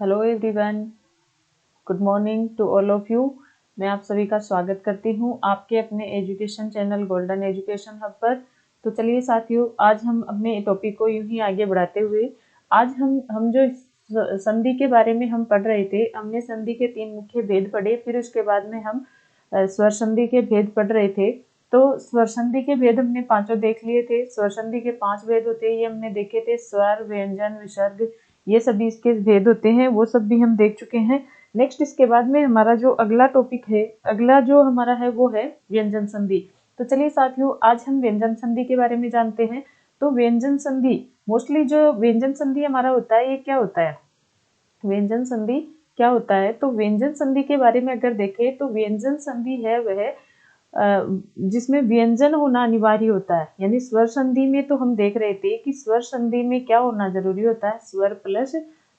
Hello everyone, good morning to all of you. मैं आप सभी का स्वागत करती हूँ आपके अपने education channel golden education hub पर। तो चलिए साथियों, आज हम अपने टॉपिक को यूं ही आगे बढ़ाते हुए आज हम जो संधि के बारे में हम पढ़ रहे थे, हमने संधि के 3 मुख्य भेद पढ़े, फिर उसके बाद में हम स्वर संधि के भेद पढ़ रहे थे। तो स्वर संधि के भेद हमने 5 देख लिए थे। स्वर संधि के 5 भेद होते हैं, ये हमने देखे थे। स्वर, व्यंजन, विसर्ग, ये सभी इसके भेद होते हैं, वो सब भी हम देख चुके हैं। नेक्स्ट इसके बाद में हमारा जो अगला टॉपिक है, अगला जो हमारा है वो है व्यंजन संधि। तो चलिए साथियों, आज हम व्यंजन संधि के बारे में जानते हैं। तो व्यंजन संधि, मोस्टली जो व्यंजन संधि हमारा होता है, ये क्या होता है? व्यंजन संधि क्या होता है? तो व्यंजन संधि के बारे में अगर देखें तो व्यंजन संधि है वह जिसमें व्यंजन होना अनिवार्य होता है। यानी स्वर संधि में तो हम देख रहे थे कि स्वर संधि में क्या होना जरूरी होता है, स्वर प्लस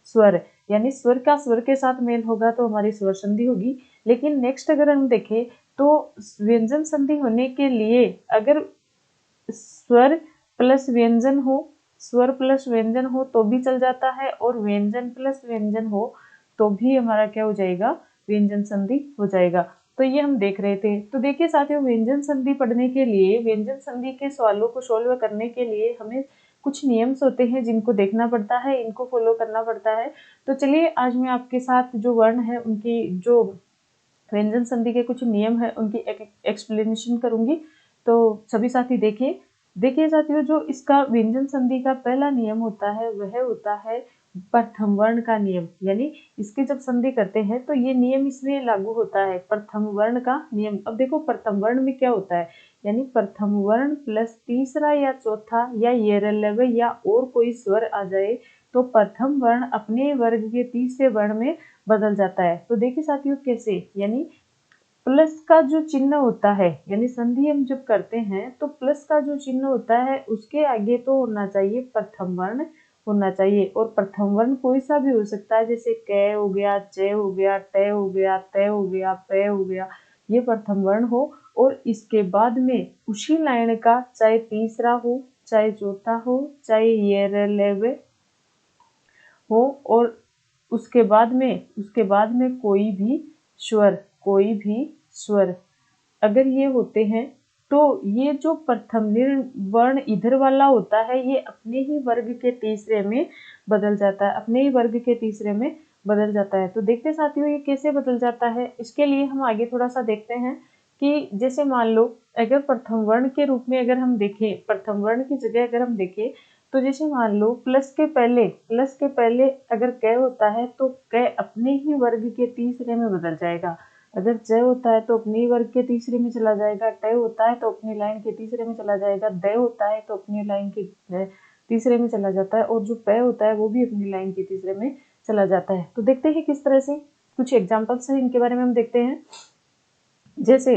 स्वर, यानी स्वर का स्वर के साथ मेल होगा तो हमारी स्वर संधि होगी। लेकिन नेक्स्ट अगर हम देखें तो व्यंजन संधि होने के लिए अगर स्वर प्लस व्यंजन हो, स्वर प्लस व्यंजन हो तो भी चल जाता है, और व्यंजन प्लस व्यंजन हो तो भी हमारा क्या हो जाएगा, व्यंजन संधि हो जाएगा। तो ये हम देख रहे थे। तो देखिए साथियों, व्यंजन संधि पढ़ने के लिए, व्यंजन संधि के सवालों को सोल्व करने के लिए हमें कुछ नियम्स होते हैं जिनको देखना पड़ता है, इनको फॉलो करना पड़ता है। तो चलिए आज मैं आपके साथ जो वर्ण है उनकी, जो व्यंजन संधि के कुछ नियम है उनकी एक्सप्लेनेशन करूंगी। तो सभी साथी देखिए साथियों, जो इसका व्यंजन संधि का पहला नियम होता है वह होता है प्रथम वर्ण का नियम। यानी इसकी जब संधि करते हैं तो ये नियम इसमें लागू होता है, प्रथम वर्ण का नियम। अब देखो प्रथम वर्ण में क्या होता है, यानी प्रथम वर्ण प्लस तीसरा या चौथा या येरलव्य या और कोई स्वर आ जाए तो प्रथम वर्ण अपने वर्ग के तीसरे वर्ण में बदल जाता है। तो देखिए साथियों कैसे, यानी प्लस का जो चिन्ह होता है, यानी संधि हम जब करते हैं तो प्लस का जो चिन्ह होता है उसके आगे तो होना चाहिए प्रथम वर्ण होना चाहिए। और प्रथम वर्ण कोई सा भी हो सकता है, जैसे क हो गया, च हो गया, ट हो गया, त हो गया, प हो गया, ये प्रथम वर्ण हो। और इसके बाद में उसी लाइन का चाहे तीसरा हो, चाहे चौथा हो, चाहे येरलव्य हो, और उसके बाद में कोई भी स्वर अगर ये होते हैं तो ये जो प्रथम वर्ण इधर वाला होता है ये अपने ही वर्ग के तीसरे में बदल जाता है, अपने ही वर्ग के तीसरे में बदल जाता है। तो देखते साथियों ये कैसे बदल जाता है, इसके लिए हम आगे थोड़ा सा देखते हैं कि जैसे मान लो अगर प्रथम वर्ण के रूप में अगर हम देखें, प्रथम वर्ण की जगह अगर हम देखें तो जैसे मान लो प्लस के पहले अगर क होता है तो क अपने ही वर्ग के तीसरे में बदल जाएगा। अगर च होता है तो अपने वर्ग के तीसरे में चला जाएगा, ट होता है तो अपनी लाइन के तीसरे में चला जाएगा, द होता है तो अपनी लाइन के तीसरे में चला जाता है, और जो प होता है वो भी अपनी लाइन के तीसरे में चला जाता है। तो देखते हैं किस तरह से, कुछ एग्जाम्पल्स है इनके बारे में हम देखते हैं। जैसे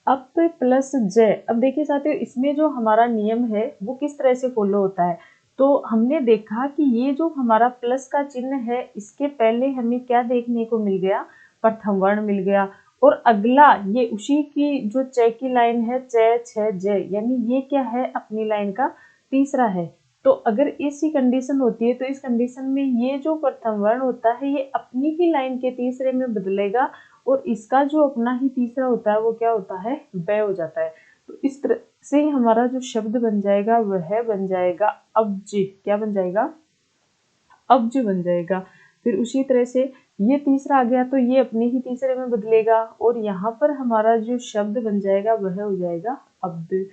अप प्लस ज, अब देखिए साथियों इसमें जो हमारा नियम है वो किस तरह से फॉलो होता है। तो हमने देखा कि ये जो हमारा प्लस का चिन्ह है इसके पहले हमें क्या देखने को मिल गया, प्रथम वर्ण मिल गया। और अगला ये उसी की जो च की लाइन है, च छ ज, यानी ये क्या है, अपनी लाइन का तीसरा है। तो अगर ऐसी कंडीशन होती है तो इस कंडीशन में ये जो प्रथम वर्ण होता है ये अपनी ही लाइन के तीसरे में बदलेगा, और इसका जो अपना ही तीसरा होता है वो क्या होता है, ब हो जाता है। तो इस तरह से हमारा जो शब्द बन जाएगा वह बन जाएगा अब्ज। क्या बन जाएगा, अब्ज बन जाएगा। फिर उसी तरह से ये तीसरा आ गया तो ये अपने ही तीसरे में बदलेगा, और यहाँ पर हमारा जो शब्द बन जाएगा वह हो जाएगा अब्द।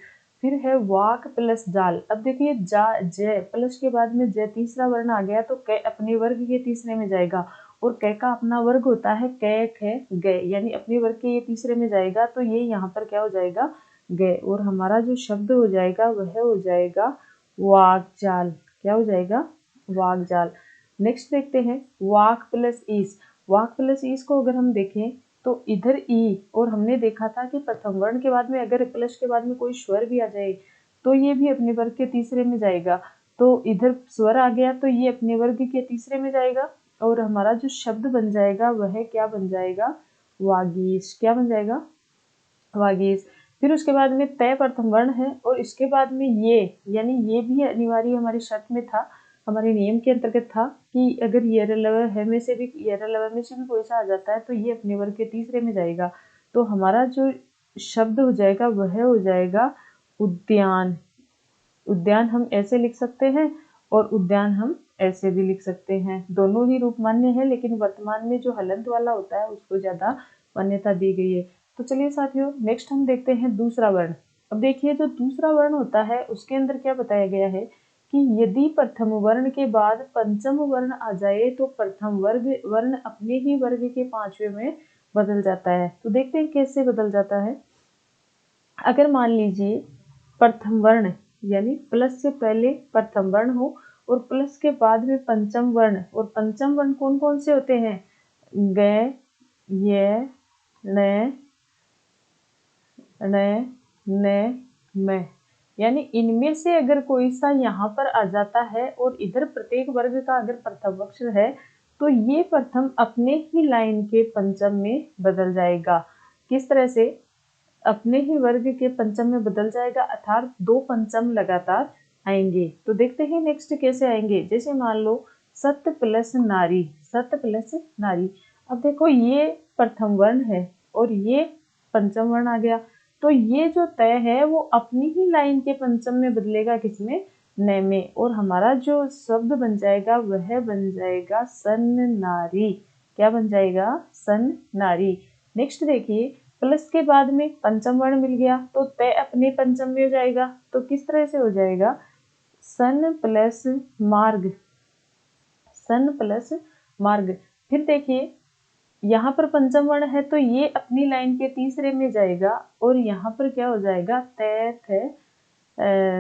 फिर है वाक प्लस जाल। अब देखिए जा ज प्लस के बाद में ज तीसरा वर्ण आ गया तो क अपने वर्ग के तीसरे में जाएगा, और क का अपना वर्ग होता है क ख ग, यानी अपने वर्ग के ये तीसरे में जाएगा तो ये यहाँ पर क्या हो जाएगा, ग, और हमारा जो शब्द हो जाएगा वह हो जाएगा वाकजाल। क्या हो जाएगा, वाकजाल। नेक्स्ट देखते हैं वाक प्लस ईस। वाक प्लस ईस को अगर हम देखें तो इधर ई, और हमने देखा था कि प्रथम वर्ण के बाद में अगर प्लस के बाद में कोई स्वर भी आ जाए तो ये भी अपने वर्ग के तीसरे में जाएगा। तो इधर स्वर आ गया तो ये अपने वर्ग के तीसरे में जाएगा, और हमारा जो शब्द बन जाएगा वह क्या बन जाएगा, वागीश। क्या बन जाएगा, वागीश। फिर उसके बाद में तय प्रथम वर्ण है, और इसके बाद में ये, यानी ये भी अनिवार्य हमारी शर्त में था हमारे नियम के अंतर्गत था कि अगर है में से भी कोई सा आ जाता है तो ये अपने वर्ग के तीसरे में जाएगा। तो हमारा जो शब्द हो जाएगा वह हो जाएगा उद्यान। उद्यान हम ऐसे लिख सकते हैं और उद्यान हम ऐसे भी लिख सकते हैं। दोनों ही रूप मान्य है, लेकिन वर्तमान में जो हलंत वाला होता है उसको ज्यादा मान्यता दी गई है। तो चलिए साथियों, नेक्स्ट हम देखते हैं दूसरा वर्ण। अब देखिए, जो दूसरा वर्ण होता है उसके अंदर क्या बताया गया है कि यदि प्रथम वर्ण के बाद पंचम वर्ण आ जाए तो प्रथम वर्ण अपने ही वर्ग के पांचवें में बदल जाता है। तो देखते हैं कैसे बदल जाता है। अगर मान लीजिए प्रथम वर्ण यानी प्लस से पहले प्रथम वर्ण हो और प्लस के बाद में पंचम वर्ण, और पंचम वर्ण कौन कौन से होते हैं? ग, य, न, म। यानी इनमें से अगर कोई सा यहाँ पर आ जाता है और इधर प्रत्येक वर्ग का अगर प्रथम अक्षर है तो ये प्रथम अपने ही लाइन के पंचम में बदल जाएगा। किस तरह से? अपने ही वर्ग के पंचम में बदल जाएगा, अर्थात दो पंचम लगातार आएंगे। तो देखते हैं नेक्स्ट कैसे आएंगे। जैसे मान लो सत्य प्लस नारी, सत्य प्लस नारी। अब देखो, ये प्रथम वर्ण है और ये पंचम वर्ण आ गया, तो ये जो तय है वो अपनी ही लाइन के पंचम में बदलेगा, किसमें? न में। और हमारा जो शब्द बन जाएगा वह बन जाएगा सन नारी। क्या बन जाएगा? सन नारी। नेक्स्ट देखिए, प्लस के बाद में पंचम वर्ण मिल गया तो तय अपने पंचम में हो जाएगा। तो किस तरह से हो जाएगा? सन प्लस मार्ग, सन प्लस मार्ग। फिर देखिए, यहाँ पर पंचम वर्ण है तो ये अपनी लाइन के तीसरे में जाएगा और यहाँ पर क्या हो जाएगा? तय थे,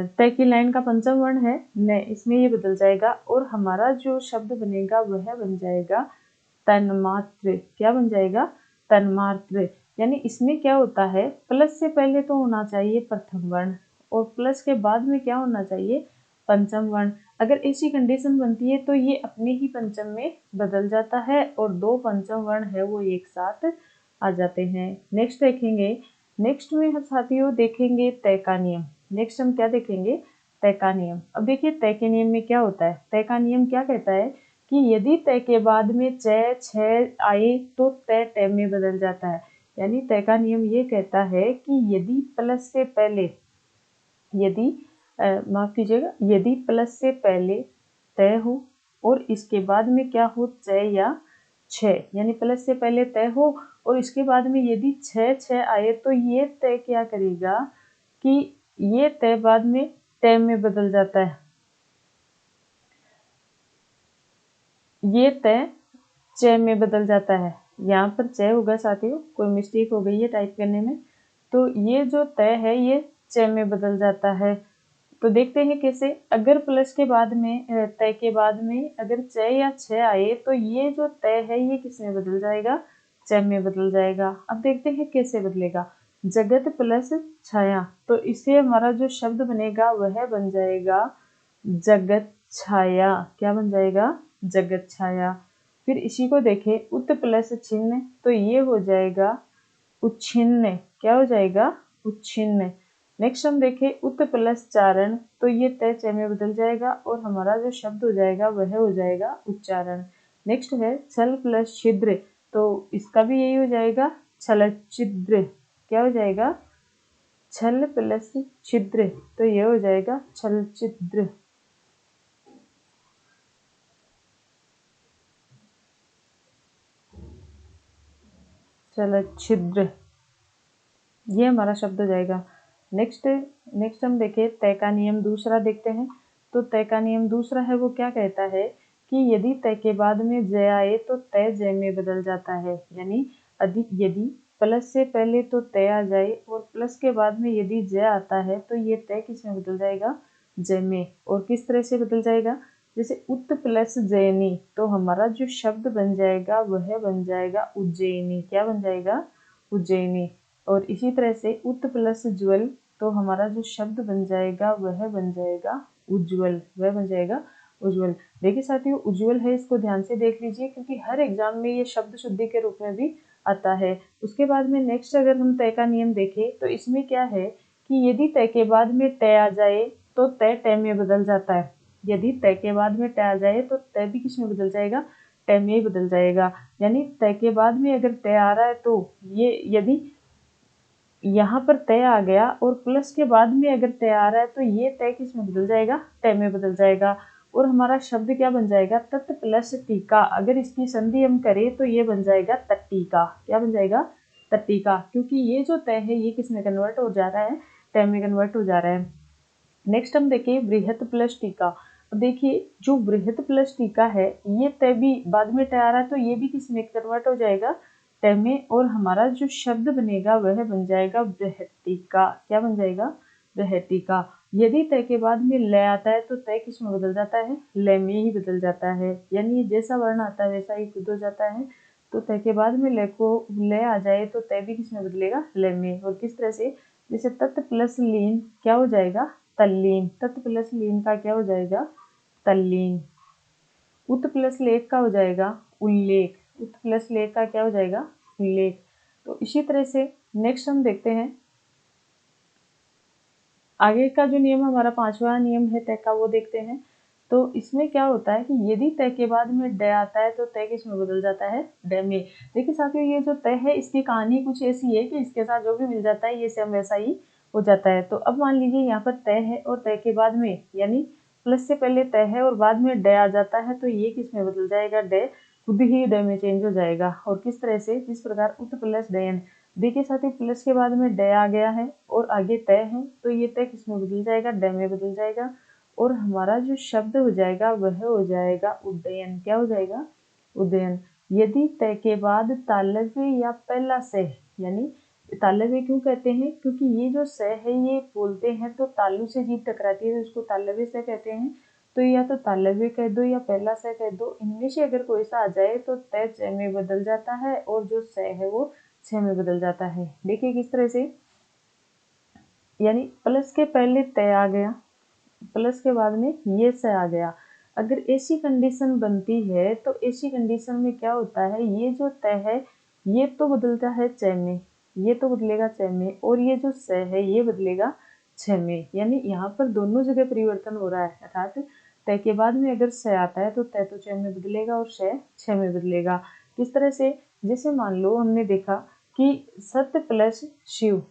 तय की लाइन का पंचम वर्ण है न, इसमें ये बदल जाएगा और हमारा जो शब्द बनेगा वह बन जाएगा तन्मात्र। क्या बन जाएगा? तन्मात्र। यानी इसमें क्या होता है, प्लस से पहले तो होना चाहिए प्रथम वर्ण और प्लस के बाद में क्या होना चाहिए? पंचम वर्ण। अगर ऐसी कंडीशन बनती है तो ये अपने ही पंचम में बदल जाता है और दो पंचम वर्ण है वो एक साथ आ जाते हैं। नेक्स्ट देखेंगे, नेक्स्ट में हम साथियों देखेंगे तय का नियम। नेक्स्ट हम क्या देखेंगे? तय का नियम। अब देखिए, तय के नियम में क्या होता है? तय का नियम क्या कहता है कि यदि तय के बाद में च, छ आए तो तय ट में बदल जाता है। यानी तय का नियम ये कहता है कि यदि प्लस से पहले, यदि माफ कीजिएगा, यदि प्लस से पहले तय हो और इसके बाद में क्या हो? च या छ, यानी प्लस से पहले तय हो और इसके बाद में यदि छ आए तो ये तय क्या करेगा कि ये तय बाद में तय में बदल जाता है। ये तय च में बदल जाता है। यहाँ पर च होगा साथियों, कोई मिस्टेक हो गई है टाइप करने में। तो ये जो तय है ये च में बदल जाता है। तो देखते हैं कैसे। अगर प्लस के बाद में, तय के बाद में अगर च या छ आए तो ये जो तय है ये किस में बदल जाएगा? च में बदल जाएगा। अब देखते हैं कैसे बदलेगा। जगत प्लस छाया, तो इससे हमारा जो शब्द बनेगा वह बन जाएगा जगत छाया। क्या बन जाएगा? जगत छाया। फिर इसी को देखें, उत प्लस छिन्न, तो ये हो जाएगा उच्छिन्न। क्या हो जाएगा? उच्छिन्न। नेक्स्ट हम देखें उत प्लस चारण, तो ये तय च में बदल जाएगा और हमारा जो शब्द हो जाएगा वह हो जाएगा उच्चारण। नेक्स्ट है छल प्लस छिद्र, तो इसका भी यही हो जाएगा छल छिद्र। क्या हो जाएगा? छल प्लस छिद्र, तो ये हो जाएगा छल छिद्र। छल छिद्र, ये हमारा शब्द हो जाएगा। नेक्स्ट हम देखें तय का नियम दूसरा देखते हैं। तो तय का नियम दूसरा है वो क्या कहता है कि यदि तय के बाद में ज आए तो तय ज में बदल जाता है। यानी यदि प्लस से पहले तो तय आ जाए और प्लस के बाद में यदि ज आता है तो ये तय किस में बदल जाएगा? ज में। और किस तरह से बदल जाएगा? जैसे उत प्लस जैनी, तो हमारा जो शब्द बन जाएगा वह बन जाएगा उज्जैनी। क्या बन जाएगा? उज्जैनी। और इसी तरह से उत प्लस ज्वल, तो हमारा जो शब्द बन जाएगा वह बन जाएगा उज्ज्वल। वह बन जाएगा उज्ज्वल। देखिए साथियों, उज्ज्वल है, इसको ध्यान से देख लीजिए क्योंकि हर एग्जाम में ये शब्द शुद्धि के रूप में भी आता है। उसके बाद में नेक्स्ट अगर हम तय का नियम देखें तो इसमें क्या है कि यदि तय के बाद में तय आ जाए तो तय ट में बदल जाता है। यदि तय के बाद में तय आ जाए तो तय भी किस में बदल जाएगा, तय में ही बदल जाएगा। यानी तय के बाद में अगर तय आ रहा है तो ये, यदि यहाँ पर तय आ गया और प्लस के बाद में अगर तय आ रहा है तो ये तय किस में बदल जाएगा, तय में बदल जाएगा। और हमारा शब्द क्या बन जाएगा, तत् प्लस टीका। अगर इसकी संधि हम करें तो ये बन जाएगा तट्टिका। क्या बन जाएगा, तट्टिका, क्योंकि ये जो तय है ये किस में कन्वर्ट हो जा रहा है, तय में कन्वर्ट हो जा रहा है। नेक्स्ट हम देखें बृहत प्लस टीका। देखिए जो बृहत प्लस टीका है ये तय भी बाद में तय आ रहा है तो ये भी किस में कन्वर्ट हो जाएगा, तय में। और हमारा जो शब्द बनेगा वह बन जाएगा बृहत्तिका। क्या बन जाएगा, बृहत्तिका। यदि तय के बाद में ल आता है तो तय किस में बदल जाता है, ल में ही बदल जाता है। यानी जैसा वर्ण आता है वैसा ही खुद हो जाता है। तो तय के बाद में ल आ जाए तो तय भी किस में बदलेगा, ल में। और किस तरह से, जैसे तत् प्लस लीन क्या हो जाएगा, तल्लीन। तत् प्लस लीन का क्या हो जाएगा, तल्लीन। उत प्लस लेख का हो जाएगा उल्लेख। उत प्लस लेख का क्या हो जाएगा, उल्लेख। तो इसी तरह से नेक्स्ट हम देखते हैं आगे का जो नियम हमारा 5वां नियम है तय का, वो देखते हैं। तो इसमें क्या होता है कि यदि तय के बाद में ड आता है तो तय किस में बदल जाता है, ड में। देखिए साथियों ये जो तय है इसकी कहानी कुछ ऐसी है कि इसके साथ जो भी मिल जाता है ये सेम वैसा ही हो जाता है। तो अब मान लीजिए यहाँ पर तय है और तय के बाद में यानी प्लस से पहले तय है और बाद में ड आ जाता है तो ये किस में बदल जाएगा, ड खुद ही ड में चेंज हो जाएगा। और किस तरह से, जिस प्रकार उत प्लस डयन। देखिए साथियों प्लस के बाद में ड आ गया है और आगे तय है तो ये तय किस में बदल जाएगा, ड में बदल जाएगा। और हमारा जो शब्द हो जाएगा वह हो जाएगा उड्डयन। क्या हो जाएगा, उड्डयन। यदि तय के बाद तालव्य या पहला सह, यानी तालव्य क्यों कहते हैं, क्योंकि ये जो सह है ये बोलते हैं तो तालु से जीभ टकराती है तो उसको तालव्य सह कहते हैं। तो या तो तालव्य कह दो या पहला सह कह दो, इनमें से अगर कोई सा आ जाए तो तय च में बदल जाता है और जो सह है वो छ में बदल जाता है। देखिए किस तरह से, यानी प्लस के पहले तय आ गया, प्लस के बाद में ये से आ गया। अगर ऐसी कंडीशन बनती है तो ऐसी कंडीशन में क्या होता है, ये जो तय है ये तो बदलता है च में, ये तो बदलेगा च में, और ये जो स है ये बदलेगा छ में। यानी यहाँ पर दोनों जगह परिवर्तन हो रहा है। अर्थात तय के बाद में अगर स आता है तो तय तो च में बदलेगा और श छ में बदलेगा। किस तरह से, जैसे मान लो हमने देखा कि सत्य प्लस शिव,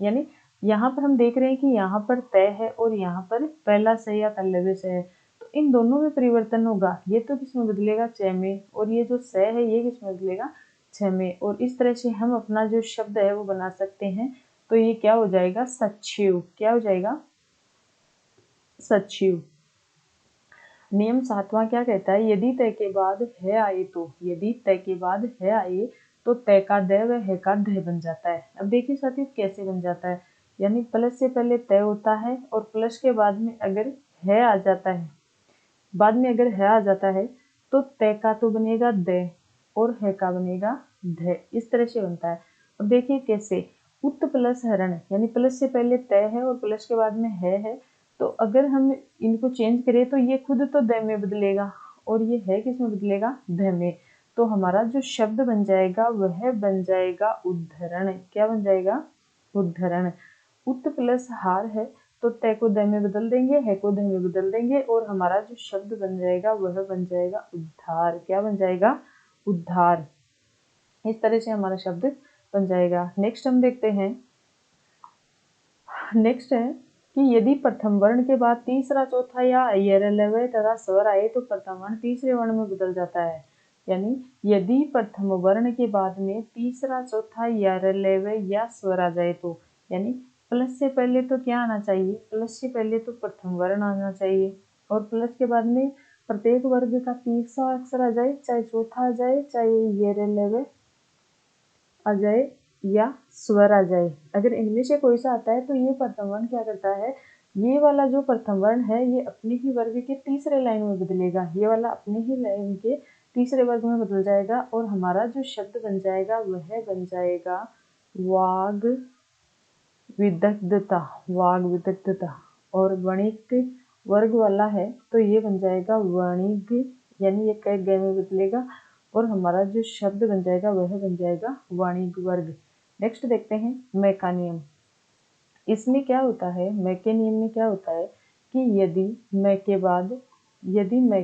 यानी यहाँ पर हम देख रहे हैं कि यहाँ पर तय है और यहाँ पर पहला से या तल्लव्य से है तो इन दोनों में परिवर्तन होगा। ये तो किस में बदलेगा, च में, और ये जो स है ये किस में बदलेगा, छ में। और इस तरह से हम अपना जो शब्द है वो बना सकते हैं। तो ये क्या हो जाएगा, सचिव। क्या हो जाएगा, सचिव। नियम 7वां क्या कहता है, यदि तय के बाद है आए तो, यदि तय के बाद है आए तो तय का द व है का ध बन जाता है। अब देखिए साथियों कैसे बन जाता है, यानी प्लस से पहले तय होता है और प्लस के बाद में अगर है आ जाता है, बाद में अगर है आ जाता है तो तय का तो बनेगा द और है का बनेगा ध। इस तरह से बनता है। अब देखिए कैसे, उत प्लस हरण, यानी प्लस से पहले तय है और प्लस के बाद में है तो अगर हम इनको चेंज करें तो ये खुद तो द में बदलेगा और ये है किस में बदलेगा, ध में। तो हमारा जो शब्द बन जाएगा वह बन जाएगा उद्धरण। क्या बन जाएगा, उद्धरण। उत प्लस हार है तो तय को द में बदल देंगे, है को ध में बदल देंगे और हमारा जो शब्द बन जाएगा वह बन जाएगा उद्धार। क्या बन जाएगा, उद्धार। इस तरह से हमारा शब्द बन जाएगा। नेक्स्ट हम देखते हैं, नेक्स्ट है कि यदि प्रथम वर्ण के बाद तीसरा चौथा या यरलव्य तथा स्वर आए तो प्रथम वर्ण तीसरे वर्ण में बदल जाता है। यानी यदि प्रथम वर्ण के बाद में तीसरा चौथा यरलव्य या स्वर आ जाए तो, यानी प्लस से पहले तो क्या आना चाहिए, प्लस से पहले तो प्रथम वर्ण आना चाहिए और प्लस के बाद में प्रत्येक वर्ग का तीसरा अक्षर आ जाए, चाहे चौथा आ जाए, चाहे यरलव्य आ जाए या स्वर आ जाए। अगर इनमें से कोई सा आता है तो ये प्रथम वर्ण क्या करता है, ये वाला जो प्रथम वर्ण है ये अपने ही वर्ग के तीसरे लाइन में बदलेगा, ये वाला अपने ही लाइन के तीसरे वर्ग में बदल जाएगा और हमारा जो शब्द बन जाएगा वह बन जाएगा वाग विदग्धता, वाग विदग्धता। और वणिक वर्ग वाला है तो ये बन जाएगा वणिग, यानी ये क ग में बदलेगा और हमारा जो शब्द बन जाएगा वह बन जाएगा वाणिज्य वर्ग। नेक्स्ट देखते हैं मैं का नियम। इसमें क्या होता है, मैं के नियम में क्या होता है कि यदि मैं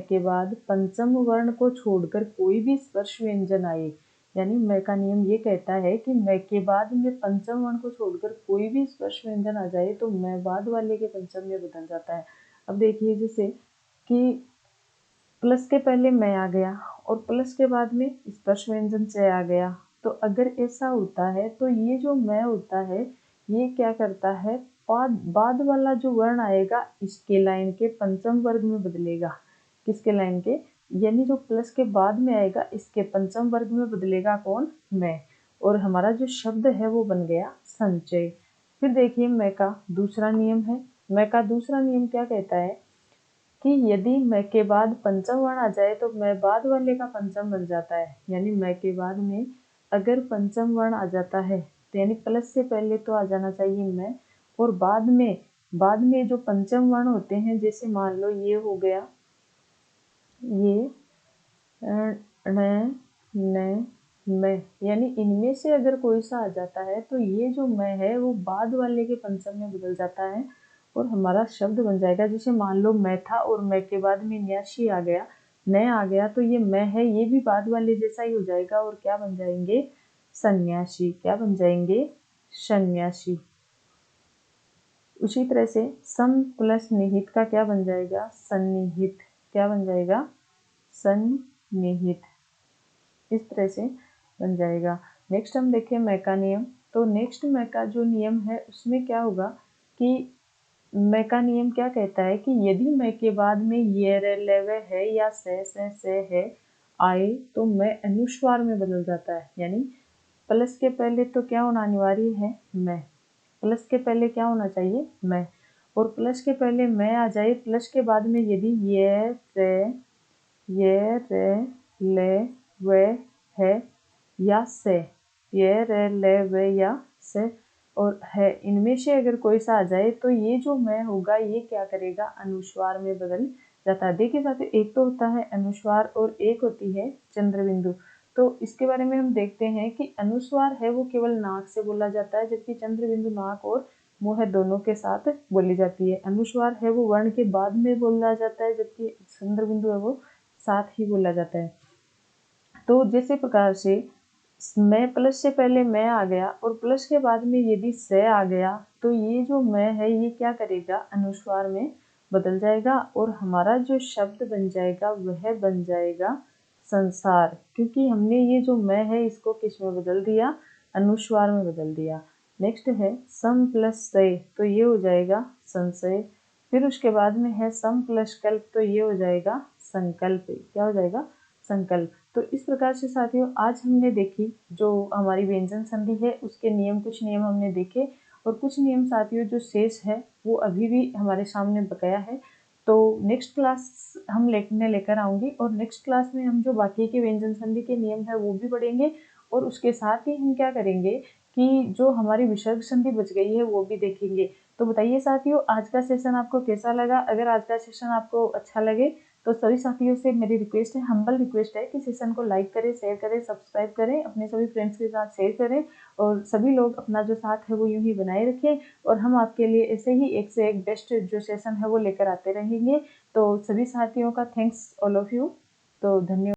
के बाद पंचम वर्ण को छोड़कर कोई भी स्पर्श व्यंजन आए, यानी मैं का नियम ये कहता है कि मैं के बाद में पंचम वर्ण को छोड़कर कोई भी स्पर्श व्यंजन आ जाए तो मैं बाद वाले के पंचम में बदल जाता है। अब देखिए जैसे कि प्लस के पहले मैं आ गया और प्लस के बाद में स्पर्श व्यंजन से आ गया, तो अगर ऐसा होता है तो ये जो मैं होता है ये क्या करता है, बाद वाला जो वर्ण आएगा इसके लाइन के पंचम वर्ग में बदलेगा। किसके लाइन के, यानी जो प्लस के बाद में आएगा इसके पंचम वर्ग में बदलेगा कौन, मैं, और हमारा जो शब्द है वो बन गया संचय। फिर देखिए मैं का दूसरा नियम है। मैं का दूसरा नियम क्या कहता है कि यदि मैं के बाद पंचम वर्ण आ जाए तो मैं बाद वाले का पंचम बन जाता है। यानी मैं के बाद में अगर पंचम वर्ण आ जाता है तो यानी प्लस से पहले तो आ जाना चाहिए मैं, और बाद में जो पंचम वर्ण होते हैं, जैसे मान लो ये हो गया, ये न न मैं, यानी इनमें से अगर कोई सा आ जाता है तो ये जो मैं है वो बाद वाले के पंचम में बदल जाता है और हमारा शब्द बन जाएगा। जैसे मान लो मैं था और मैं के बाद में न्याशी आ गया, न आ गया, तो ये मैं है ये भी बाद वाले जैसा ही हो जाएगा और क्या बन जाएंगे, सन्यासी। क्या बन जाएंगे, सन्यासी। उसी तरह से सम प्लस निहित का क्या बन जाएगा, सन्निहित। क्या बन जाएगा, सन्निहित। इस तरह से बन जाएगा। नेक्स्ट हम देखें मैं का नियम। तो नेक्स्ट मैं का जो नियम है उसमें क्या होगा कि मैं का नियम क्या कहता है कि यदि मैं के बाद में ये रे लेवे है या से है आए तो मैं अनुस्वार में बदल जाता है। यानी प्लस के पहले तो क्या होना अनिवार्य है, मैं। प्लस के पहले क्या होना चाहिए, मैं, और प्लस के पहले मैं आ जाए, प्लस के बाद में यदि ये रे ले वे है या से, ये रे ले वे या से और है, इनमें से अगर कोई सा आ जाए तो ये जो मैं होगा ये क्या करेगा, अनुस्वार में बदल जाता है। देखिए साथियों, एक तो होता है अनुस्वार और एक होती है चंद्र बिंदु। तो इसके बारे में हम देखते हैं कि अनुस्वार है वो केवल नाक से बोला जाता है, जबकि चंद्र बिंदु नाक और मुंह दोनों के साथ बोली जाती है। अनुस्वार है वो वर्ण के बाद में बोला जाता है, जबकि चंद्र बिंदु है वो साथ ही बोला जाता है। तो जैसे प्रकार से मैं प्लस से पहले मैं आ गया और प्लस के बाद में यदि से आ गया तो ये जो मैं है ये क्या करेगा, अनुस्वार में बदल जाएगा और हमारा जो शब्द बन जाएगा वह बन जाएगा संसार, क्योंकि हमने ये जो मैं है इसको किस में बदल दिया, अनुस्वार में बदल दिया। नेक्स्ट है सम प्लस से, तो ये हो जाएगा संशय। फिर उसके बाद में है सम प्लस कल्प, तो ये हो जाएगा संकल्प। क्या हो जाएगा, संकल्प। तो इस प्रकार से साथियों आज हमने देखी जो हमारी व्यंजन संधि है उसके नियम, कुछ नियम हमने देखे और कुछ नियम साथियों जो शेष है वो अभी भी हमारे सामने बकाया है। तो नेक्स्ट क्लास हम लेकर आऊंगी और नेक्स्ट क्लास में हम जो बाकी के व्यंजन संधि के नियम है वो भी पढ़ेंगे और उसके साथ ही हम क्या करेंगे कि जो हमारी विसर्ग संधि बच गई है वो भी देखेंगे। तो बताइए साथियों आज का सेशन आपको कैसा लगा। अगर आज का सेशन आपको अच्छा लगे तो सभी साथियों से मेरी रिक्वेस्ट है, हम्बल रिक्वेस्ट है कि सेशन को लाइक करें, शेयर करें, सब्सक्राइब करें, अपने सभी फ्रेंड्स के साथ शेयर करें और सभी लोग अपना जो साथ है वो यूं ही बनाए रखें और हम आपके लिए ऐसे ही एक से एक बेस्ट जो सेशन है वो लेकर आते रहेंगे। तो सभी साथियों का थैंक्स ऑल ऑफ यू। तो धन्यवाद।